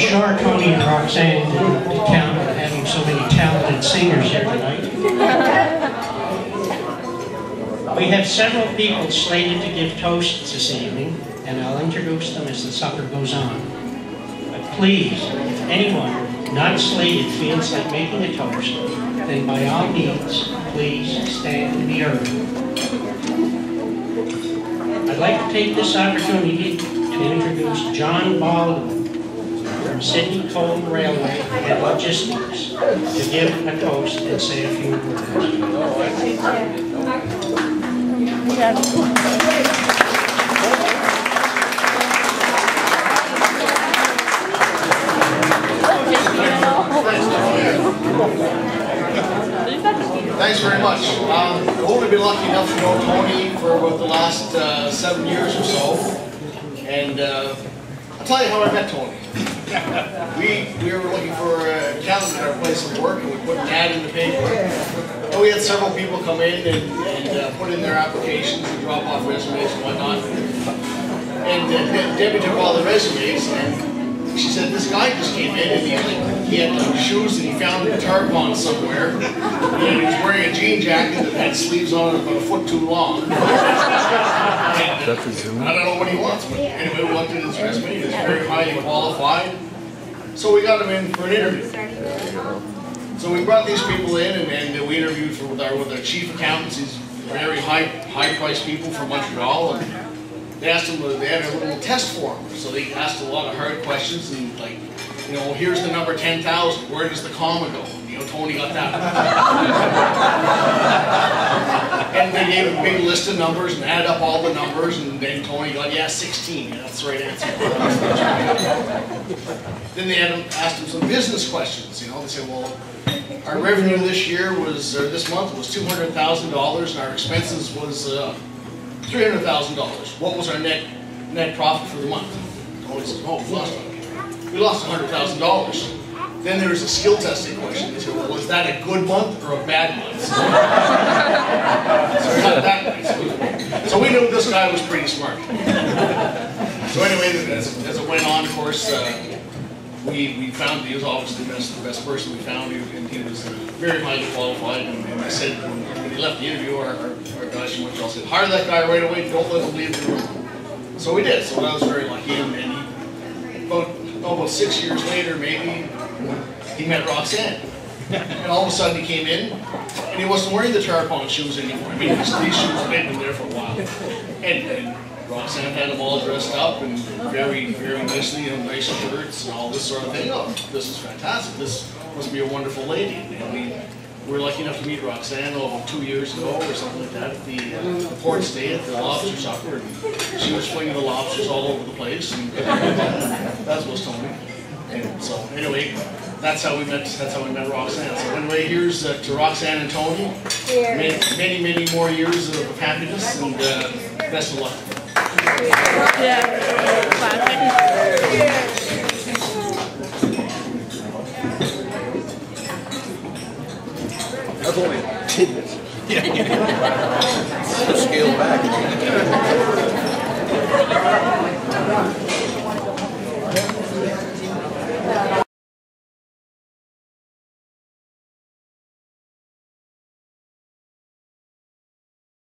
sure Tony and Roxanne didn't count on having so many talented singers here tonight. We have several people slated to give toasts this evening, and I'll introduce them as the supper goes on. But please, if anyone not slated feels like making a toast, then by all means, please stand and be heard. I'd like to take this opportunity to introduce John Baldwin from Sydney Coal Railway and Logistics to give a toast and say a few words. Thanks very much. I've only been lucky enough to know Tony for about the last 7 years or so, and I'll tell you how I met Tony. We were looking for a accountant at our place of work, and we put an ad in the paper. And we had several people come in and put in their applications and drop off resumes and whatnot. And Debbie took all the resumes, and she said, this guy just came in and he had shoes that he found in a tarpaulin somewhere. And he was wearing a jean jacket that had sleeves on it about a foot too long. And, I don't know what he wants, but anyway, we looked at his resume. He was very highly qualified. So we got him in for an interview. So we brought these people in and we interviewed with our chief accountants. These very high-priced people from Montreal. And they asked him, they had a little test for him. So they asked a lot of hard questions and like, you know, here's the number 10,000. Where does the comma go? You know, Tony got that. And they gave a big list of numbers and added up all the numbers, and then Tony got, yeah, 16. Yeah, that's the right answer. Then they asked him some business questions. You know, they said, well, our revenue this year was, or this month was $200,000, and our expenses was $300,000. What was our net profit for the month? Tony said, oh, we lost $100,000. Then there was a skill testing question. They said, well, was that a good month or a bad month? So we got that nice. So we knew this guy was pretty smart. So anyway, as it went on, of course, we found he was obviously the best person we found. He was very highly qualified. And I said, when he left the interview, our guys from Montreal said, hire that guy right away, don't let him leave the room. So we did. So I was very lucky. And about 6 years later, maybe, he met Roxanne. And all of a sudden he came in, and he wasn't wearing the tarpaulin shoes anymore. I mean, these shoes had been there for a while. And Roxanne had them all dressed up and very, very nicely, you know, nice shirts and all this sort of thing. Oh, this is fantastic. This must be a wonderful lady. And we were lucky enough to meet Roxanne about 2 years ago or something like that at the port stay at the lobster supper. And she was flinging the lobsters all over the place. And that was Tony. And so anyway, that's how we met. That's how we met Roxanne. So anyway, here's to Roxanne and Tony. Many, many more years of happiness and best of luck. Yeah. That's only tidbits. Scale back.